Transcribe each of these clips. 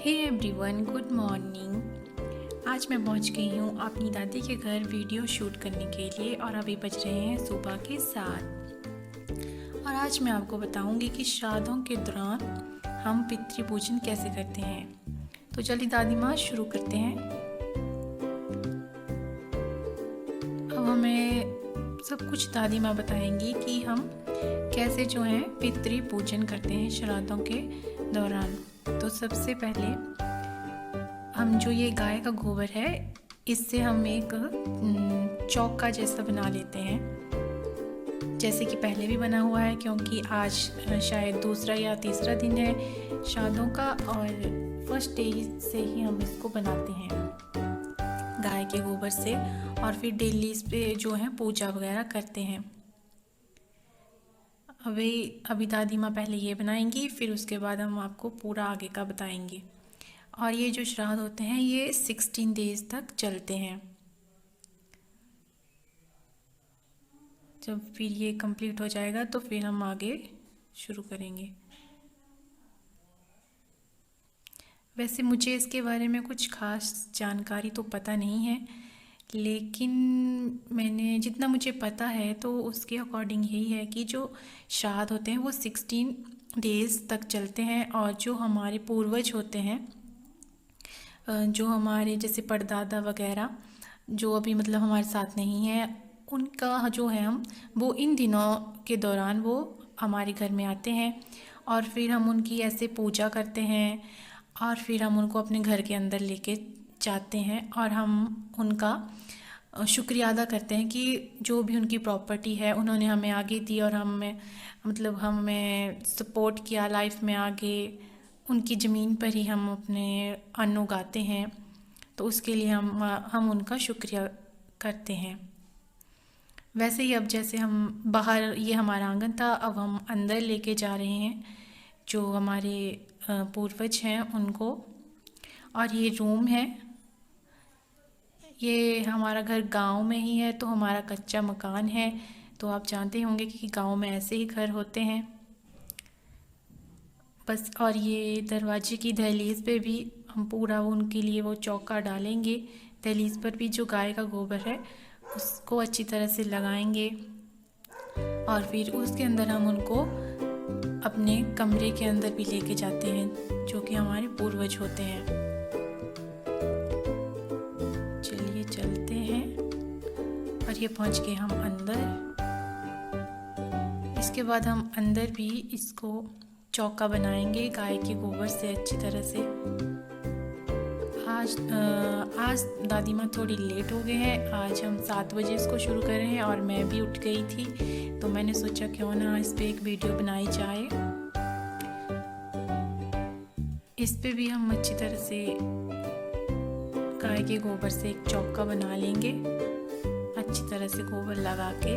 Hey everyone, good morning. आज मैं पहुंच गई हूं अपनी दादी के घर वीडियो शूट करने के लिए और अभी बज रहे हैं सुबह के 7। और आज मैं आपको बताऊंगी कि श्राद्धों के दौरान हम पितृ पूजन कैसे करते हैं। तो चलिए दादी माँ शुरू करते हैं। अब हमें सब कुछ दादी माँ बताएंगी कि हम कैसे जो है पितृ पूजन करते हैं श्राद्धों के दौरान। तो सबसे पहले हम जो ये गाय का गोबर है इससे हम एक चौका जैसा बना लेते हैं, जैसे कि पहले भी बना हुआ है, क्योंकि आज शायद दूसरा या तीसरा दिन है श्राद्धों का और फर्स्ट डे से ही हम इसको बनाते हैं गाय के गोबर से, और फिर डेली इस पे जो है पूजा वगैरह करते हैं। अभी दादी माँ पहले ये बनाएंगी, फिर उसके बाद हम आपको पूरा आगे का बताएंगे। और ये जो श्राद्ध होते हैं ये 16 डेज तक चलते हैं। जब फिर ये कंप्लीट हो जाएगा तो फिर हम आगे शुरू करेंगे। वैसे मुझे इसके बारे में कुछ खास जानकारी तो पता नहीं है, लेकिन मैंने जितना मुझे पता है तो उसके अकॉर्डिंग यही है कि जो श्राद्ध होते हैं वो 16 डेज़ तक चलते हैं। और जो हमारे पूर्वज होते हैं, जो हमारे जैसे परदादा वगैरह जो अभी मतलब हमारे साथ नहीं है, उनका जो है हम वो इन दिनों के दौरान वो हमारे घर में आते हैं और फिर हम उनकी ऐसे पूजा करते हैं और फिर हम उनको अपने घर के अंदर लेके जाते हैं और हम उनका शुक्रिया अदा करते हैं कि जो भी उनकी प्रॉपर्टी है उन्होंने हमें आगे दी और हमें सपोर्ट किया लाइफ में आगे। उनकी ज़मीन पर ही हम अपने अन्न उगाते हैं, तो उसके लिए हम उनका शुक्रिया करते हैं। वैसे ही अब जैसे हम बाहर, ये हमारा आंगन था, अब हम अंदर लेके जा रहे हैं जो हमारे पूर्वज हैं उनको। और ये रूम है, ये हमारा घर गांव में ही है, तो हमारा कच्चा मकान है, तो आप जानते होंगे कि गांव में ऐसे ही घर होते हैं बस। और ये दरवाजे की दहलीज पे भी हम पूरा उनके लिए वो चौका डालेंगे। दहलीज पर भी जो गाय का गोबर है उसको अच्छी तरह से लगाएंगे और फिर उसके अंदर हम उनको अपने कमरे के अंदर भी लेके जाते हैं जो कि हमारे पूर्वज होते हैं। चलिए चलते हैं और ये पहुंच गए हम अंदर। इसके बाद हम अंदर भी इसको चौका बनाएंगे गाय के गोबर से अच्छी तरह से। आज दादी माँ थोड़ी लेट हो गए हैं। आज हम 7 बजे इसको शुरू कर रहे हैं और मैं भी उठ गई थी, तो मैंने सोचा क्यों ना इस पे एक वीडियो बनाई जाए। इस पे भी हम अच्छी तरह से गाय के गोबर से एक चौका बना लेंगे, अच्छी तरह से गोबर लगा के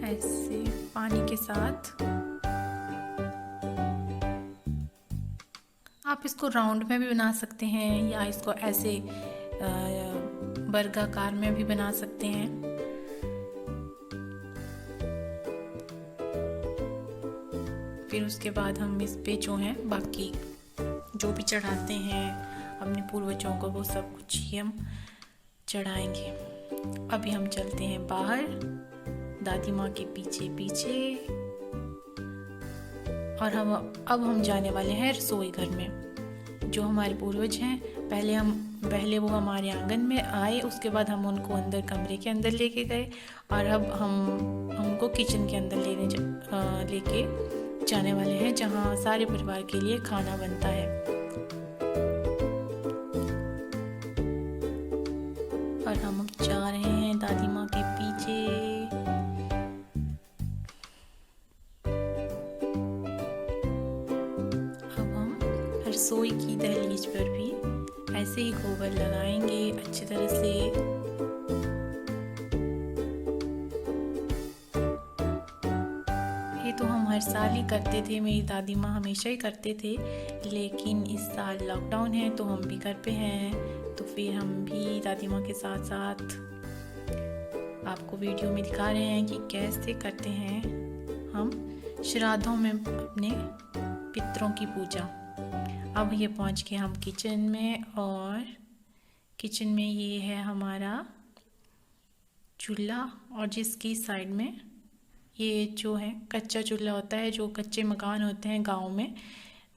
ऐसे पानी के साथ। आप इसको राउंड में भी बना सकते हैं या इसको ऐसे वर्गाकार में भी बना सकते हैं। फिर उसके बाद हम इस पे जो है बाकी जो भी चढ़ाते हैं अपने पूर्वजों को वो सब कुछ ही हम चढ़ाएंगे। अभी हम चलते हैं बाहर दादी माँ के पीछे पीछे और अब हम जाने वाले हैं रसोई घर में। जो हमारे पूर्वज हैं पहले वो हमारे आंगन में आए, उसके बाद हम उनको अंदर कमरे के अंदर लेके गए और अब हमको किचन के अंदर लेके जाने वाले हैं जहाँ सारे परिवार के लिए खाना बनता है। और हम अब जा रहे हैं दादी माँ के पीछे। अब हम रसोई की दहलीज पर भी ऐसे ही गोबर लगाएंगे अच्छी तरह से। ये तो हम हर साल ही करते थे, मेरी दादी माँ हमेशा ही करते थे, लेकिन इस साल लॉकडाउन है तो हम भी घर पे हैं, तो फिर हम भी दादी माँ के साथ साथ आपको वीडियो में दिखा रहे हैं कि कैसे करते हैं हम श्राद्धों में अपने पितरों की पूजा। अब ये पहुंच गए हम किचन में, और किचन में ये है हमारा चूल्हा, और जिसकी साइड में ये जो है कच्चा चूल्हा होता है, जो कच्चे मकान होते हैं गांव में,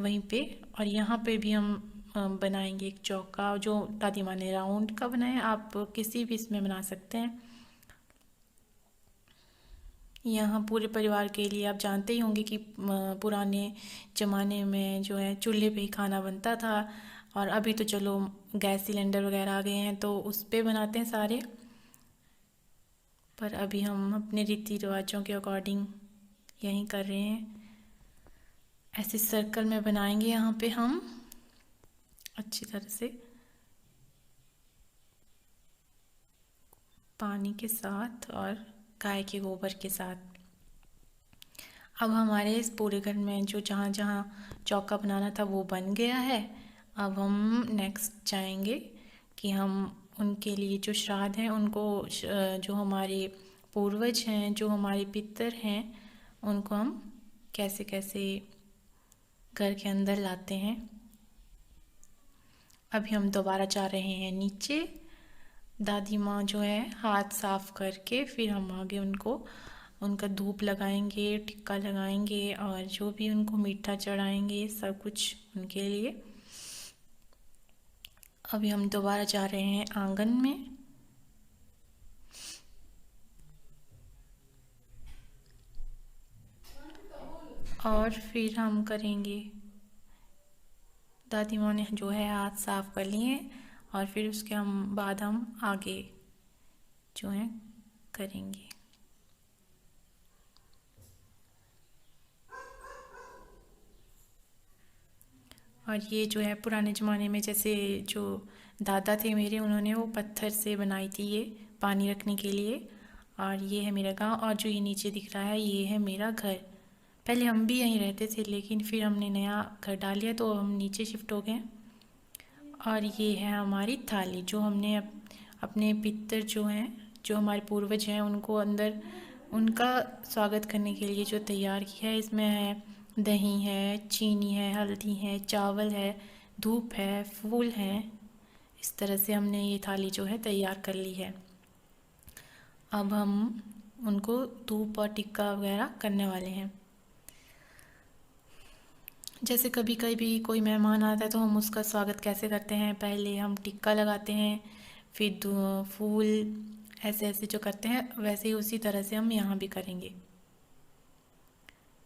वहीं पे। और यहाँ पे भी हम बनाएंगे एक चौका, जो दादी माँ ने राउंड का बनाया, आप किसी भी इसमें बना सकते हैं। यहाँ पूरे परिवार के लिए, आप जानते ही होंगे कि पुराने ज़माने में जो है चूल्हे पे ही खाना बनता था, और अभी तो चलो गैस सिलेंडर वगैरह आ गए हैं तो उस पे बनाते हैं सारे। पर अभी हम अपने रीति रिवाजों के अकॉर्डिंग यहीं कर रहे हैं। ऐसे सर्कल में बनाएंगे यहाँ पे हम अच्छी तरह से, पानी के साथ और गाय के गोबर के साथ। अब हमारे इस पूरे घर में जो जहाँ जहाँ चौका बनाना था वो बन गया है। अब हम नेक्स्ट जाएंगे कि हम उनके लिए जो श्राद्ध हैं उनको, जो हमारे पूर्वज हैं, जो हमारे पितर हैं, उनको हम कैसे कैसे घर के अंदर लाते हैं। अभी हम दोबारा जा रहे हैं नीचे। दादी माँ जो है हाथ साफ करके फिर हम आगे उनको उनका धूप लगाएंगे, टिक्का लगाएंगे, और जो भी उनको मीठा चढ़ाएंगे, सब कुछ उनके लिए। अभी हम दोबारा जा रहे हैं आंगन में। और फिर हम करेंगे, दादी माँ ने जो है हाथ साफ कर लिए, और फिर उसके बाद हम आगे जो है करेंगे। और ये जो है पुराने ज़माने में, जैसे जो दादा थे मेरे, उन्होंने वो पत्थर से बनाई थी ये पानी रखने के लिए। और ये है मेरा गांव, और जो ये नीचे दिख रहा है ये है मेरा घर। पहले हम भी यहीं रहते थे, लेकिन फिर हमने नया घर डाल लिया तो हम नीचे शिफ्ट हो गए। और ये है हमारी थाली, जो हमने अपने पितर जो हैं, जो हमारे पूर्वज हैं, उनको अंदर उनका स्वागत करने के लिए जो तैयार किया है। इसमें है दही है, चीनी है, हल्दी है, चावल है, धूप है, फूल हैं। इस तरह से हमने ये थाली जो है तैयार कर ली है। अब हम उनको धूप और टिक्का वगैरह करने वाले हैं। जैसे कभी कभी कोई मेहमान आता है तो हम उसका स्वागत कैसे करते हैं, पहले हम टिक्का लगाते हैं, फिर फूल, ऐसे ऐसे जो करते हैं, वैसे ही उसी तरह से हम यहाँ भी करेंगे।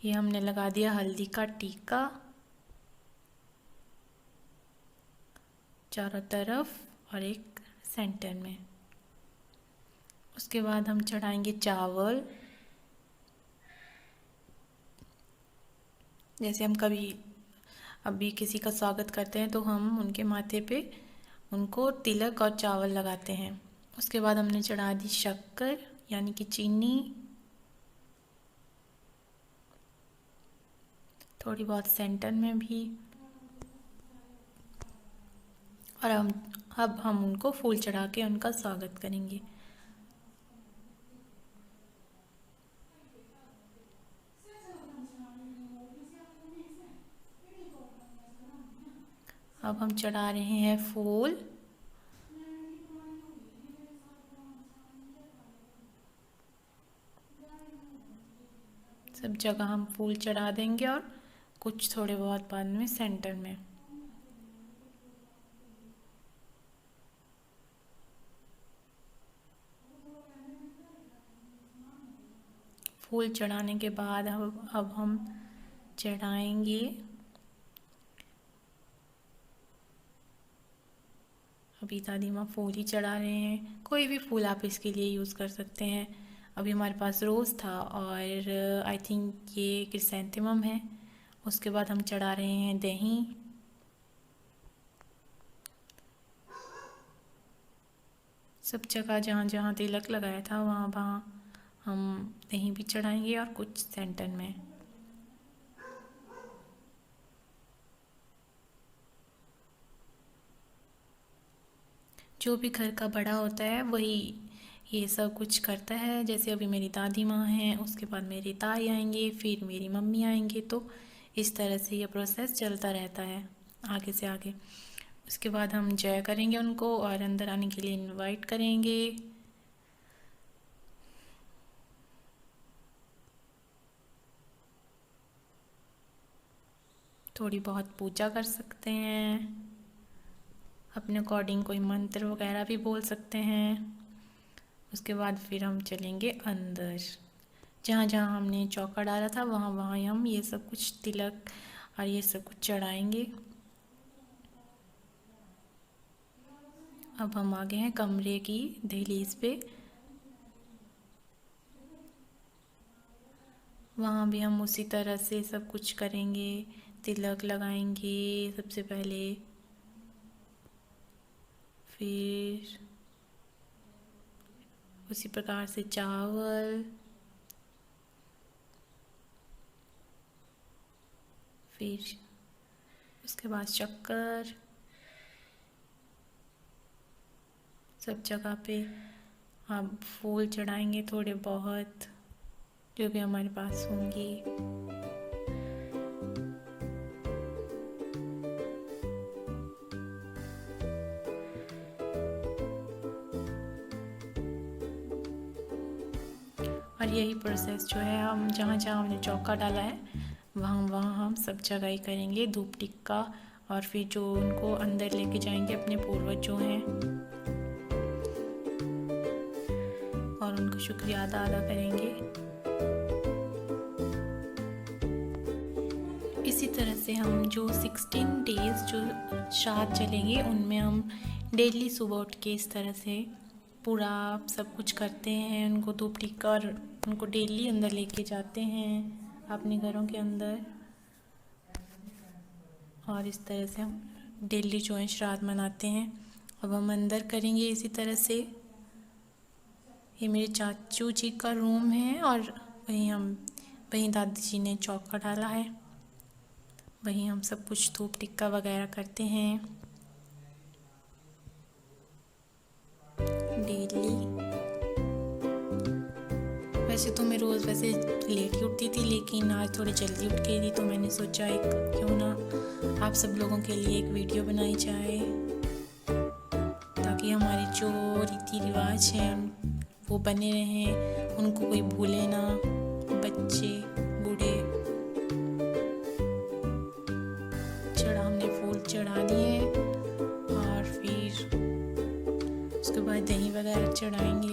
ये हमने लगा दिया हल्दी का टीका चारों तरफ और एक सेंटर में। उसके बाद हम चढ़ाएंगे चावल। जैसे हम कभी अभी किसी का स्वागत करते हैं तो हम उनके माथे पे उनको तिलक और चावल लगाते हैं। उसके बाद हमने चढ़ा दी शक्कर यानी कि चीनी, थोड़ी बहुत सेंटर में भी। और अब हम उनको फूल चढ़ा के उनका स्वागत करेंगे। अब हम चढ़ा रहे हैं फूल। सब जगह हम फूल चढ़ा देंगे, और कुछ थोड़े बहुत बाद में सेंटर में। फूल चढ़ाने के बाद अब हम चढ़ाएंगे अभी दादी माँ फूल ही चढ़ा रहे हैं। कोई भी फूल आप इसके लिए यूज़ कर सकते हैं। अभी हमारे पास रोज़ था, और आई थिंक ये क्रिसैंथेमम है। उसके बाद हम चढ़ा रहे हैं दही। सब जगह जहाँ जहाँ तिलक लगाया था वहाँ वहाँ हम दही भी चढ़ाएंगे, और कुछ सेंटर में। जो भी घर का बड़ा होता है वही ये सब कुछ करता है। जैसे अभी मेरी दादी माँ हैं, उसके बाद मेरी ताई आएंगे, फिर मेरी मम्मी आएंगे, तो इस तरह से ये प्रोसेस चलता रहता है आगे से आगे। उसके बाद हम जय करेंगे उनको और अंदर आने के लिए इनवाइट करेंगे। थोड़ी बहुत पूजा कर सकते हैं, अपने अकॉर्डिंग कोई मंत्र वगैरह भी बोल सकते हैं। उसके बाद फिर हम चलेंगे अंदर, जहाँ जहाँ हमने चौका डाला था वहाँ वहाँ हम ये सब कुछ तिलक और ये सब कुछ चढ़ाएंगे। अब हम आ गए हैं कमरे की दहलीज पे। वहाँ भी हम उसी तरह से सब कुछ करेंगे, तिलक लगाएंगे सबसे पहले, फिर उसी प्रकार से चावल, फिर उसके बाद शक्कर, सब जगह पे हम फूल चढ़ाएंगे थोड़े बहुत, जो भी हमारे पास होंगी। और यही प्रोसेस जो है हम जहाँ जहाँ हमने चौका डाला है वहाँ वहाँ हम सब जगह ही करेंगे धूप टिक्का। और फिर जो उनको अंदर लेके जाएंगे अपने पूर्वज जो हैं, और उनको शुक्रिया अदा करेंगे। इसी तरह से हम जो 16 डेज़ जो श्राद्ध चलेंगे उनमें हम डेली सुबह उठ के इस तरह से पूरा सब कुछ करते हैं। उनको धूप टिक्का और उनको डेली अंदर लेके जाते हैं अपने घरों के अंदर, और इस तरह से हम डेली जो है श्राद्ध मनाते हैं। अब हम अंदर करेंगे इसी तरह से। ये मेरे चाचू जी का रूम है और वहीं दादी जी ने चौका डाला है, वहीं हम सब कुछ धूप टिक्का वगैरह करते हैं डेली। वैसे तो मैं रोज़ वैसे लेट ही उठती थी, लेकिन आज थोड़ी जल्दी उठ गई थी, तो मैंने सोचा एक क्यों ना आप सब लोगों के लिए एक वीडियो बनाई जाए, ताकि हमारे जो रीति रिवाज हैं वो बने रहें, उनको कोई भूले ना, बच्चे बूढ़े। हमने फूल चढ़ा दिए और फिर उसके बाद दही वगैरह चढ़ाएंगे।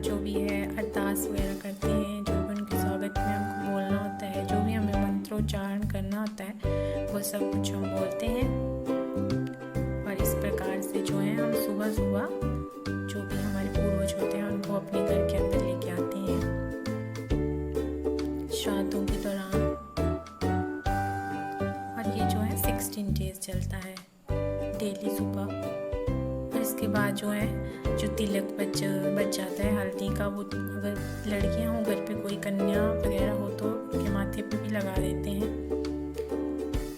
जो भी है अरदास वगैरह करते हैं, जो भी उनके स्वागत में हमको बोलना होता है, जो भी हमें मंत्रोच्चारण करना होता है, वो सब कुछ हम बोलते हैं। और इस प्रकार से जो है हम सुबह सुबह जो भी हमारे पूर्वज होते हैं उनको अपने घर के अंदर लेके आते हैं श्राद्धों के दौरान। और ये जो है 16 डेज चलता है डेली सुबह। और इसके बाद जो है जो तिलक बच जाता है हल्दी का, वो अगर लड़कियां हो घर पे कोई कन्या वगैरह हो तो उनके माथे पे भी लगा देते हैं।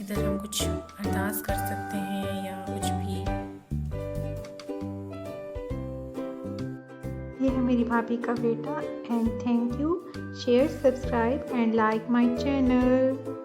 इधर हम कुछ अरदास कर सकते हैं या कुछ भी। भाभी का बेटा, and thank you. Share, subscribe and like my channel.